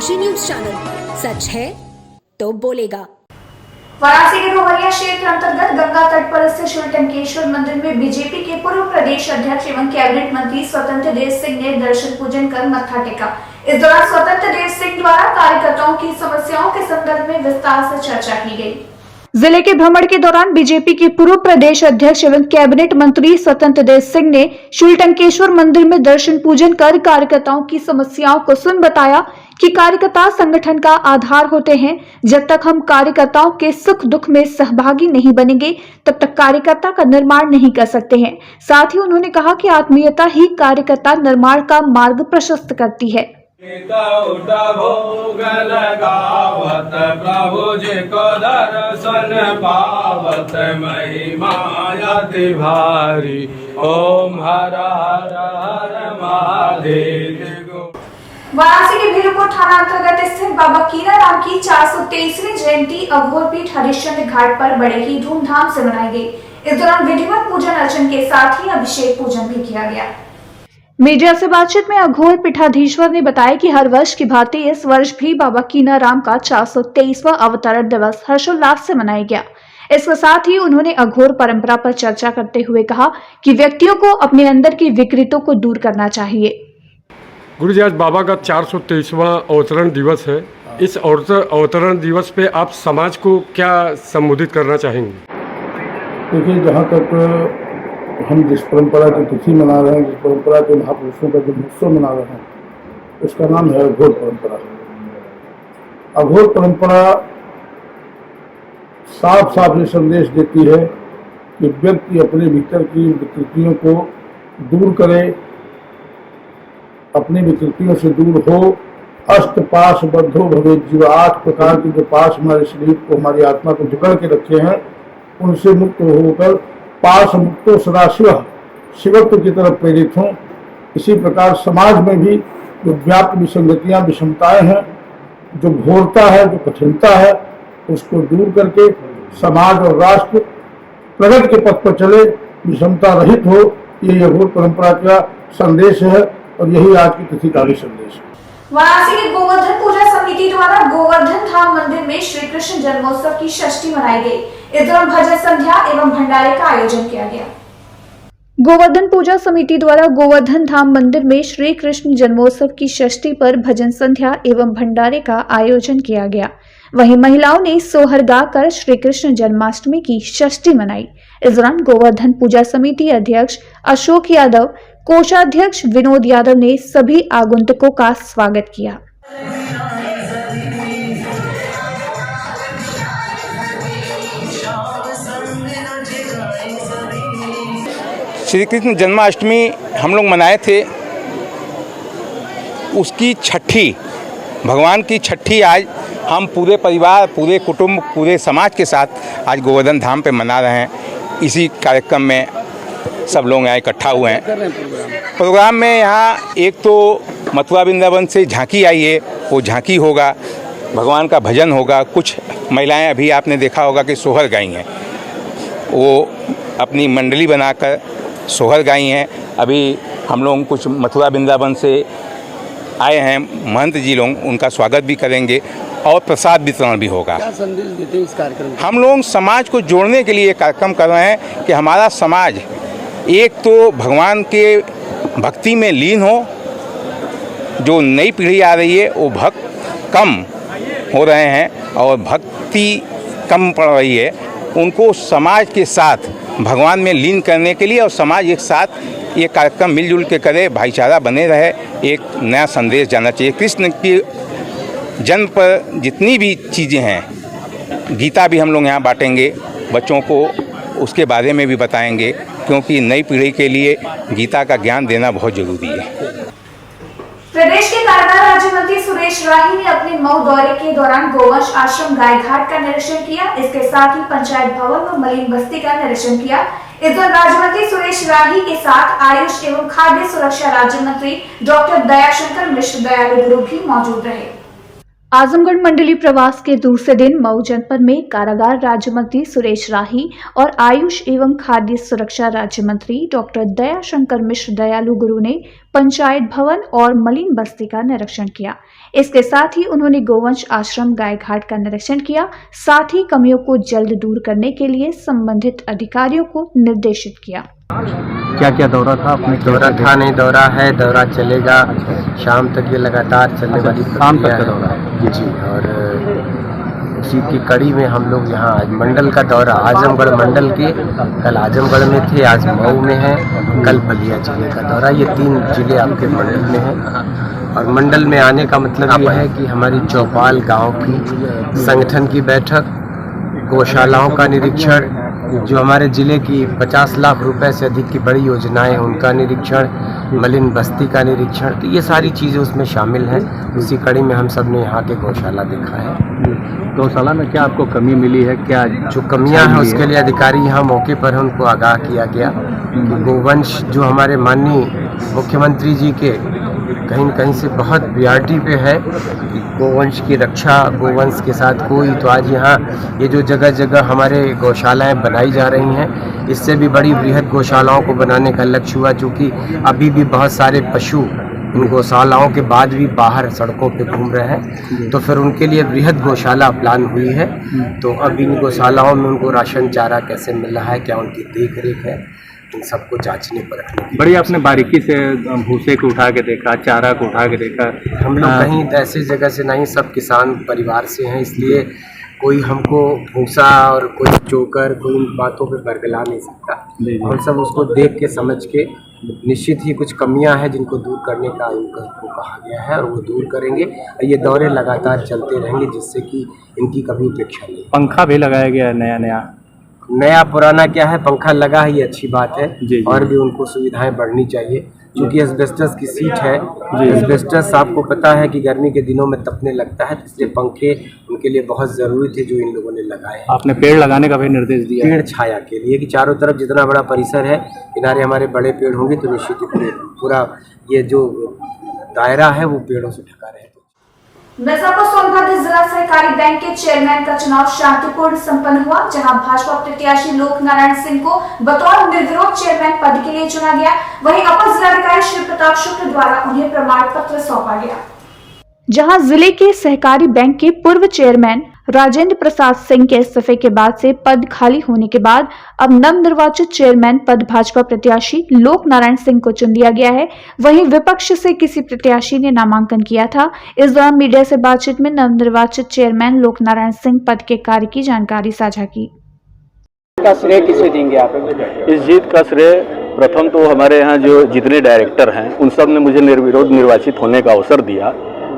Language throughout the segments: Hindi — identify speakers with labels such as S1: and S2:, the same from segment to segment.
S1: राशि न्यूज चैनल, सच है तो बोलेगा।
S2: वाराणसी के रोहरिया क्षेत्र अंतर्गत गंगा तट पर स्थित शिवटंकेश्वर मंदिर में बीजेपी के पूर्व प्रदेश अध्यक्ष एवं कैबिनेट मंत्री स्वतंत्र देव सिंह ने दर्शन पूजन कर मत्था टेका। इस दौरान स्वतंत्र देव सिंह द्वारा कार्यकर्ताओं की समस्याओं के संदर्भ में विस्तार से चर्चा की गई। जिले के भ्रमण के दौरान बीजेपी के पूर्व प्रदेश अध्यक्ष एवं कैबिनेट मंत्री स्वतंत्र देव सिंह ने शिवटंकेश्वर मंदिर में दर्शन पूजन कर कार्यकर्ताओं की समस्याओं को सुन बताया कि कार्यकर्ता संगठन का आधार होते हैं। जब तक हम कार्यकर्ताओं के सुख दुख में सहभागी नहीं बनेंगे तब तक कार्यकर्ता का निर्माण नहीं कर सकते हैं। साथ ही उन्होंने कहा कि आत्मीयता ही कार्यकर्ता निर्माण का मार्ग प्रशस्त करती है।
S3: भोग लगावत प्रभु जी को दर्शन पावत महिमा अति भारी। ओम हर हर हर महादेव।
S2: वाराणसी के भीलुपुर थाना अंतर्गत स्थित बाबा कीनाराम की 423वीं जयंती अघोर पीठ हरिश्चंद्र घाट पर बड़े ही धूमधाम से मनाई गई। इस दौरान विधिवत पूजन अर्चन के साथ ही अभिषेक पूजन भी किया गया। मीडिया से बातचीत में अघोर पीठाधीश्वर ने बताया कि हर वर्ष की भांति इस वर्ष भी बाबा कीनाराम का 423वां अवतरण दिवस हर्षोल्लास से मनाया गया। इसके साथ ही उन्होंने अघोर परंपरा पर चर्चा करते हुए कहा कि व्यक्तियों को अपने अंदर की विकृतों को दूर करना चाहिए।
S4: गुरु जी, आज बाबा का 423वां अवतरण दिवस है। इस अवतरण दिवस पे आप समाज को क्या संबोधित करना चाहेंगे?
S5: देखिए, जहाँ तक हम जिस परंपरा की तिथि मना रहे हैं, जिस परंपरा के महापुरुषों का जो महोत्सव मना रहे हैं, उसका नाम है अघोर परंपरा। अघोर परंपरा साफ साफ ये संदेश देती है कि व्यक्ति अपने भीतर की विकृतियों को दूर करे, अपनी विकृतियों से दूर हो। अष्ट पाश बद्धो भवे जीव, 8 प्रकार के जो पाश हमारे शरीर को, हमारी आत्मा को जकड़ के रखे हैं, उनसे मुक्त होकर पाश मुक्तो सदाशिव, शिवत्व की तरफ प्रेरित हों। इसी प्रकार समाज में भी जो व्याप्त विसंगतियां, विषमताएं हैं, जो घोरता है, जो कठिनता है, उसको दूर करके समाज और राष्ट्र प्रगति के पथ पर चले, विषमता रहित हो। ये अघोर परंपरा का संदेश है और यही आज की तिथि का भी संदेश है।
S2: वाराणसी के गोवर्धन पूजा समिति द्वारा गोवर्धन धाम मंदिर में श्री कृष्ण जन्मोत्सव की षष्ठी मनाई गई। इस दौरान भजन संध्या एवं भंडारे का आयोजन किया गया। गोवर्धन पूजा समिति द्वारा गोवर्धन धाम मंदिर में श्री कृष्ण जन्मोत्सव की षष्ठी पर भजन संध्या एवं भंडारे का आयोजन किया गया। वहीं महिलाओं ने सोहर गाकर श्री कृष्ण जन्माष्टमी की षष्ठी मनाई। इस दौरान गोवर्धन पूजा समिति अध्यक्ष अशोक यादव, कोषाध्यक्ष विनोद यादव ने सभी आगंतुकों का स्वागत किया।
S6: श्री कृष्ण जन्माष्टमी हम लोग मनाए थे, उसकी छठी, भगवान की छठी आज हम पूरे परिवार, पूरे कुटुंब, पूरे समाज के साथ आज गोवर्धन धाम पे मना रहे हैं। इसी कार्यक्रम में सब लोग यहाँ इकट्ठा हुए हैं। प्रोग्राम में यहाँ एक तो मथुरा वृंदावन से झांकी आई है, वो झांकी होगा, भगवान का भजन होगा। कुछ महिलाएं अभी आपने देखा होगा कि सोहर गाई हैं, वो अपनी मंडली बनाकर सोहर गाई हैं। अभी हम लोग कुछ मथुरा वृंदावन से आए हैं महंत जी लोग, उनका स्वागत भी करेंगे और प्रसाद वितरण भी होगा।
S7: क्या संदेश देते हैं इस कार्यक्रम?
S6: हम लोग समाज को जोड़ने के लिए कार्यक्रम कर रहे हैं कि हमारा समाज एक तो भगवान के भक्ति में लीन हो, जो नई पीढ़ी आ रही है वो भक्त कम हो रहे हैं और भक्ति कम पड़ रही है, उनको समाज के साथ भगवान में लीन करने के लिए और समाज एक साथ ये कार्यक्रम मिलजुल के करे, भाईचारा बने रहे, एक नया संदेश जाना चाहिए। कृष्ण की जन्म पर जितनी भी चीज़ें हैं, गीता भी हम लोग यहाँ बांटेंगे, बच्चों को उसके बारे में भी बताएंगे, क्योंकि नई पीढ़ी के लिए गीता का ज्ञान देना बहुत जरूरी है।
S2: प्रदेश के कारागार राज्य मंत्री सुरेश राही ने अपने मऊ दौरे के दौरान गोवंश आश्रम गाय घाट का निरीक्षण किया। इसके साथ ही पंचायत भवन व मलिन बस्ती का निरीक्षण किया। इस दौरान राज्य मंत्री सुरेश राही के साथ आयुष एवं खाद्य सुरक्षा राज्य मंत्री डॉक्टर दयाशंकर मिश्र दयालु गुरु भी मौजूद रहे। आजमगढ़ मंडलीय प्रवास के दूसरे दिन मऊ जनपद में कारागार राज्य मंत्री सुरेश राही और आयुष एवं खाद्य सुरक्षा राज्य मंत्री डॉक्टर दयाशंकर मिश्र दयालु गुरु ने पंचायत भवन और मलिन बस्ती का निरीक्षण किया। इसके साथ ही उन्होंने गोवंश आश्रम गाय घाट का निरीक्षण किया। साथ ही कमियों को जल्द दूर करने के लिए संबंधित अधिकारियों को निर्देशित किया।
S7: क्या क्या दौरा था? अपने
S8: दौरा था नहीं, दौरा है, दौरा चलेगा शाम तक, ये लगातार चलने वाली
S7: शाम तक का दौरा है
S8: जी। और उसी की कड़ी में हम लोग यहाँ आज मंडल का दौरा, आजमगढ़ मंडल के, कल आजमगढ़ में थे, आज मऊ में है, कल बलिया जिले का दौरा। ये 3 जिले आपके मंडल में हैं। और मंडल में आने का मतलब ये है कि हमारी चौपाल गांव की संगठन की बैठक, गौशालाओं का निरीक्षण, जो हमारे ज़िले की 50 लाख रुपए से अधिक की बड़ी योजनाएं हैं उनका निरीक्षण, मलिन बस्ती का निरीक्षण, तो ये सारी चीज़ें उसमें शामिल हैं। उसी कड़ी में हम सब ने यहाँ के गौशाला देखा है।
S7: गौशाला में क्या आपको कमी मिली है? क्या
S8: जो कमियां हैं उसके लिए अधिकारी यहाँ मौके पर हैं, उनको आगाह किया गया कि गोवंश जो हमारे माननीय मुख्यमंत्री जी के कहीं न कहीं से बहुत प्रायोरिटी पे है कि गोवंश की रक्षा, गोवंश के साथ कोई, तो आज यहाँ ये जो जगह जगह हमारे गौशालाएं बनाई जा रही हैं, इससे भी बड़ी बृहद गौशालाओं को बनाने का लक्ष्य हुआ। चूँकि अभी भी बहुत सारे पशु इन गौशालाओं के बाद भी बाहर सड़कों पे घूम रहे हैं, तो फिर उनके लिए बृहद गौशाला प्लान हुई है। तो अब इन गौशालाओं में उनको राशन चारा कैसे मिल रहा है, क्या उनकी देख रेख है, इन सबको जांचने पर रखने की
S7: बड़ी आपने बारीकी से भूसे को उठा के देखा, चारा को उठा के देखा?
S8: हम लोग कहीं ऐसी जगह से नहीं, सब किसान परिवार से हैं, इसलिए कोई हमको भूसा और कोई चोकर, कोई इन बातों पे बरगला नहीं सकता। हम सब उसको देख के समझ के, निश्चित ही कुछ कमियां हैं जिनको दूर करने का इनको कहा गया है और वो दूर करेंगे। ये दौरे लगातार चलते रहेंगे जिससे कि इनकी कभी उपेक्षा नहीं।
S7: पंखा भी लगाया गया है नया
S8: पुराना क्या है, पंखा लगा है, ये अच्छी बात है।
S7: जी।
S8: और भी उनको सुविधाएं बढ़नी चाहिए, क्योंकि एस्बेस्टस की सीट है। एस्बेस्टस आपको पता है कि गर्मी के दिनों में तपने लगता है, इसलिए पंखे उनके लिए बहुत ज़रूरी थे जो इन लोगों ने लगाए हैं।
S7: आपने पेड़ लगाने का भी निर्देश दिया?
S8: पेड़ छाया के लिए, कि चारों तरफ जितना बड़ा परिसर है, किनारे हमारे बड़े पेड़ होंगे तो निश्चित ही पूरा ये जो दायरा है वो पेड़ों से ढका रहेगा।
S2: मिर्जापुर सोनभद्र जिला सहकारी बैंक के चेयरमैन का चुनाव शांतिपूर्ण संपन्न हुआ, जहां भाजपा प्रत्याशी लोक नारायण सिंह को बतौर निर्विरोध चेयरमैन पद के लिए चुना गया। वहीं अपर जिलाधिकारी श्री प्रताप शुक्ल द्वारा उन्हें प्रमाण पत्र सौंपा गया। जहां जिले के सहकारी बैंक के पूर्व चेयरमैन राजेंद्र प्रसाद सिंह के इस्तीफे के बाद से पद खाली होने के बाद अब नवनिर्वाचित चेयरमैन पद भाजपा प्रत्याशी लोक नारायण सिंह को चुन दिया गया है। वहीं विपक्ष से किसी प्रत्याशी ने नामांकन किया था। इस दौरान मीडिया से बातचीत में नवनिर्वाचित चेयरमैन लोक नारायण सिंह पद के कार्य की जानकारी साझा की।
S9: का श्रेय किसे देंगे आप?
S10: इस जीत का श्रेय प्रथम तो हमारे यहाँ जो जितने डायरेक्टर हैं उन सब ने मुझे निर्विरोध निर्वाचित होने का अवसर दिया,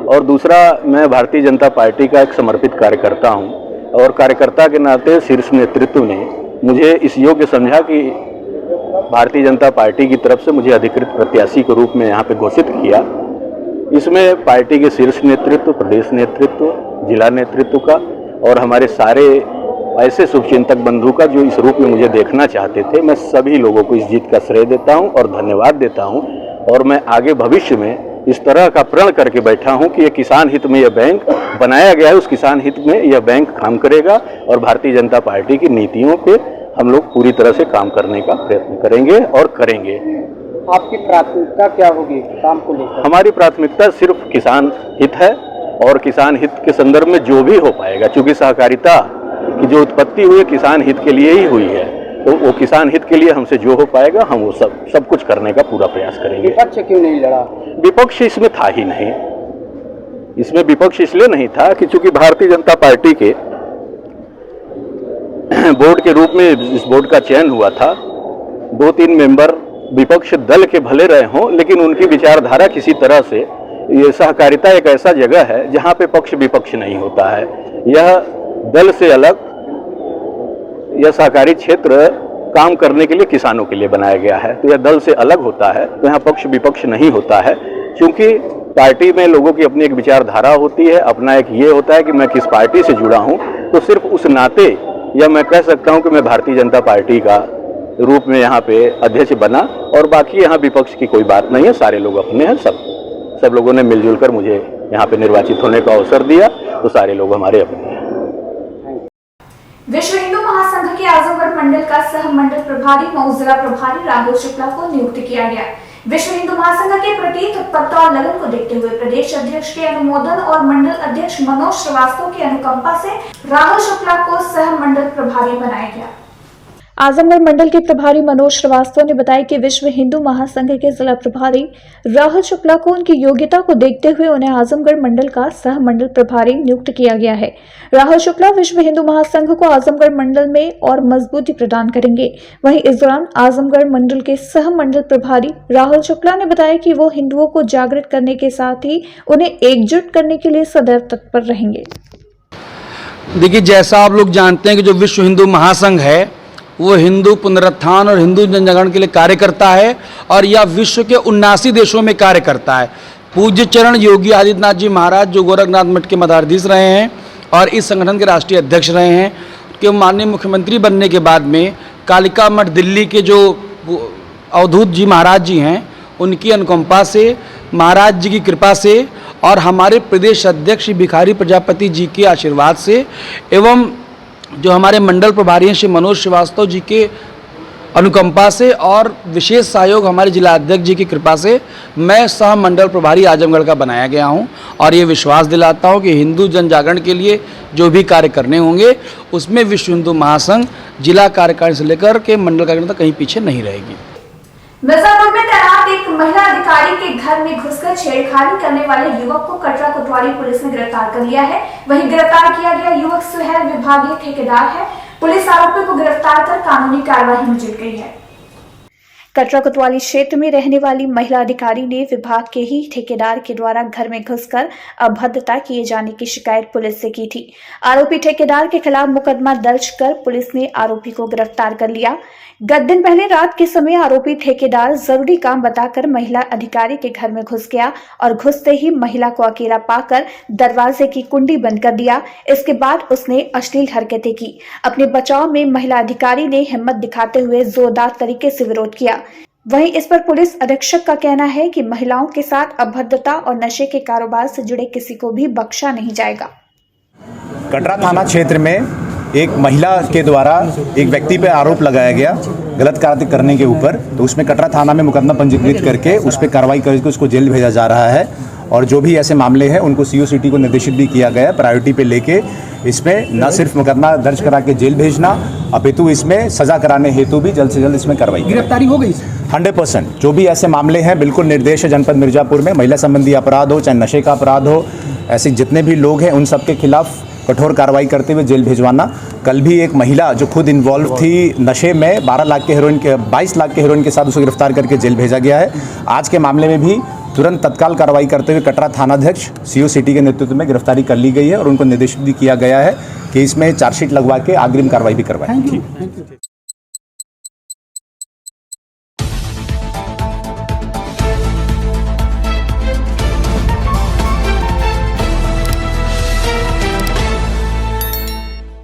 S10: और दूसरा मैं भारतीय जनता पार्टी का एक समर्पित कार्यकर्ता हूं, और कार्यकर्ता के नाते शीर्ष नेतृत्व ने मुझे इस योग्य समझा कि भारतीय जनता पार्टी की तरफ से मुझे अधिकृत प्रत्याशी के रूप में यहाँ पे घोषित किया। इसमें पार्टी के शीर्ष नेतृत्व, प्रदेश नेतृत्व, जिला नेतृत्व का और हमारे सारे ऐसे शुभचिंतक बंधु का जो इस रूप में मुझे देखना चाहते थे, मैं सभी लोगों को इस जीत का श्रेय देता हूँ और धन्यवाद देता हूँ। और मैं आगे भविष्य में इस तरह का प्रण करके बैठा हूं कि ये किसान हित में यह बैंक बनाया गया है, उस किसान हित में यह बैंक काम करेगा और भारतीय जनता पार्टी की नीतियों पे हम लोग पूरी तरह से काम करने का प्रयत्न करेंगे और करेंगे।
S9: आपकी प्राथमिकता क्या होगी काम को लेकर? हमारी
S10: प्राथमिकता सिर्फ किसान हित है और किसान हित के संदर्भ में जो भी हो पाएगा, चूँकि सहकारिता की जो उत्पत्ति हुई है किसान हित के लिए ही हुई है, तो वो किसान हित के लिए हमसे जो हो पाएगा हम वो सब कुछ करने का पूरा प्रयास करेंगे।
S9: विपक्ष क्यों नहीं लड़ा?
S10: विपक्ष इसमें था ही नहीं। इसमें विपक्ष इसलिए नहीं था कि चूंकि भारतीय जनता पार्टी के बोर्ड के रूप में इस बोर्ड का चयन हुआ था, 2-3 मेंबर विपक्ष दल के भले रहे हों, लेकिन उनकी विचारधारा किसी तरह से, ये सहकारिता एक ऐसा जगह है जहां पे पक्ष विपक्ष नहीं होता है। यह दल से अलग, यह सहकारी क्षेत्र काम करने के लिए किसानों के लिए बनाया गया है, तो यह दल से अलग होता है, तो यहाँ पक्ष विपक्ष नहीं होता है। क्योंकि पार्टी में लोगों की अपनी एक विचारधारा होती है, अपना एक ये होता है कि मैं किस पार्टी से जुड़ा हूँ, तो सिर्फ उस नाते या मैं कह सकता हूँ कि मैं भारतीय जनता पार्टी का रूप में यहाँ पे अध्यक्ष बना, और बाकी यहाँ विपक्ष की कोई बात नहीं है, सारे लोग अपने हैं, सब लोगों ने मिलजुल कर मुझे यहाँ पे निर्वाचित होने का अवसर दिया, तो सारे लोग हमारे अपने हैं।
S2: विश्व हिंदू महासंघ के आजमगढ़ मंडल का सह मंडल प्रभारी मऊ जिला प्रभारी राहुल शुक्ला को नियुक्त किया गया। विश्व हिंदू महासंघ के प्रति तत्परता और लगन को देखते हुए प्रदेश अध्यक्ष के अनुमोदन और मंडल अध्यक्ष मनोज श्रीवास्तव की अनुकंपा से राहुल शुक्ला को सह मंडल प्रभारी बनाया गया।
S11: आजमगढ़ मंडल के प्रभारी मनोज श्रीवास्तव ने बताया कि विश्व हिंदू महासंघ के जिला प्रभारी राहुल शुक्ला को उनकी योग्यता को देखते हुए उन्हें आजमगढ़ मंडल का सह मंडल प्रभारी नियुक्त किया गया है। राहुल शुक्ला विश्व हिंदू महासंघ को आजमगढ़ मंडल में और मजबूती प्रदान करेंगे। वहीं इस दौरान आजमगढ़ मंडल के सह मंडल प्रभारी राहुल शुक्ला ने बताया कि वो हिंदुओं को जागृत करने के साथ ही उन्हें एकजुट करने के लिए सदैव तत्पर रहेंगे।
S12: देखिए, जैसा आप लोग जानते हैं कि जो विश्व हिंदू महासंघ है वो हिंदू पुनरुत्थान और हिंदू जनजागरण के लिए कार्य करता है और यह विश्व के 79 देशों में कार्य करता है। पूज्य चरण योगी आदित्यनाथ जी महाराज जो गोरखनाथ मठ के मठाधीश रहे हैं और इस संगठन के राष्ट्रीय अध्यक्ष रहे हैं, कि माननीय मुख्यमंत्री बनने के बाद में कालिका मठ दिल्ली के जो अवधूत जी महाराज जी हैं उनकी अनुकंपा से, महाराज जी की कृपा से और हमारे प्रदेश अध्यक्ष भिखारी प्रजापति जी के आशीर्वाद से एवं जो हमारे मंडल प्रभारी हैं श्री मनोज श्रीवास्तव जी के अनुकंपा से और विशेष सहयोग हमारे जिला अध्यक्ष जी की कृपा से मैं सह मंडल प्रभारी आजमगढ़ का बनाया गया हूं और ये विश्वास दिलाता हूं कि हिंदू जन जागरण के लिए जो भी कार्य करने होंगे उसमें विश्व हिंदू महासंघ जिला कार्यकारिणी से लेकर के मंडल कार्यकारिणी तक कहीं पीछे नहीं रहेगी।
S2: मिर्जापुर में तैनात एक महिला अधिकारी के घर में घुसकर छेड़खानी करने वाले युवक को कटरा कोतवाली पुलिस ने गिरफ्तार कर लिया है। वहीं गिरफ्तार किया गया युवक सुहेल विभागीय ठेकेदार है। पुलिस आरोपी को गिरफ्तार कर कानूनी कार्रवाई में जुट गई है।
S11: कटरा कोतवाली क्षेत्र में रहने वाली महिला अधिकारी ने विभाग के ही ठेकेदार के द्वारा घर में घुसकर अभद्रता किए जाने की शिकायत पुलिस से की थी। आरोपी ठेकेदार के खिलाफ मुकदमा दर्ज कर पुलिस ने आरोपी को गिरफ्तार कर लिया। गत दिन पहले रात के समय आरोपी ठेकेदार जरूरी काम बताकर महिला अधिकारी के घर में घुस गया और घुसते ही महिला को अकेला पाकर दरवाजे की कुंडी बंद कर दिया। इसके बाद उसने अश्लील हरकतें की। अपने बचाव में महिला अधिकारी ने हिम्मत दिखाते हुए जोरदार तरीके से विरोध किया। वहीं इस पर पुलिस अधीक्षक का कहना है कि महिलाओं के साथ अभद्रता और नशे के कारोबार से जुड़े किसी को भी बख्शा नहीं जाएगा।
S13: कटरा थाना क्षेत्र में एक महिला के द्वारा एक व्यक्ति पर आरोप लगाया गया गलत कार्य करने के ऊपर, तो उसमें कटरा थाना में मुकदमा पंजीकृत करके उस पर कार्रवाई करके उसको जेल भेजा जा रहा है। और जो भी ऐसे मामले हैं उनको सीओ-सिटी को निर्देशित भी किया गया है प्रायोरिटी पे लेके इसमें न सिर्फ मुकदमा दर्ज करा के जेल भेजना अपितु इसमें सजा कराने हेतु भी जल्द से जल्द इसमें कार्रवाई। गिरफ्तारी हो गई 100%। जो भी ऐसे मामले हैं बिल्कुल निर्देश है जनपद मिर्जापुर में, महिला संबंधी अपराध हो चाहे नशे का अपराध हो, ऐसे जितने भी लोग हैं उन सबके खिलाफ कठोर कार्रवाई करते हुए जेल भेजवाना। कल भी एक महिला जो खुद इन्वॉल्व थी नशे में 22 लाख के हेरोइन के साथ उसे गिरफ्तार करके जेल भेजा गया है। आज के मामले में भी तुरंत तत्काल कार्रवाई करते हुए कटरा थानाध्यक्ष सीओ-सिटी के नेतृत्व में गिरफ्तारी कर ली गई है और उनको निर्देशित भी किया गया है कि इसमें चार्जशीट लगवा के अग्रिम कार्रवाई भी करवाएं।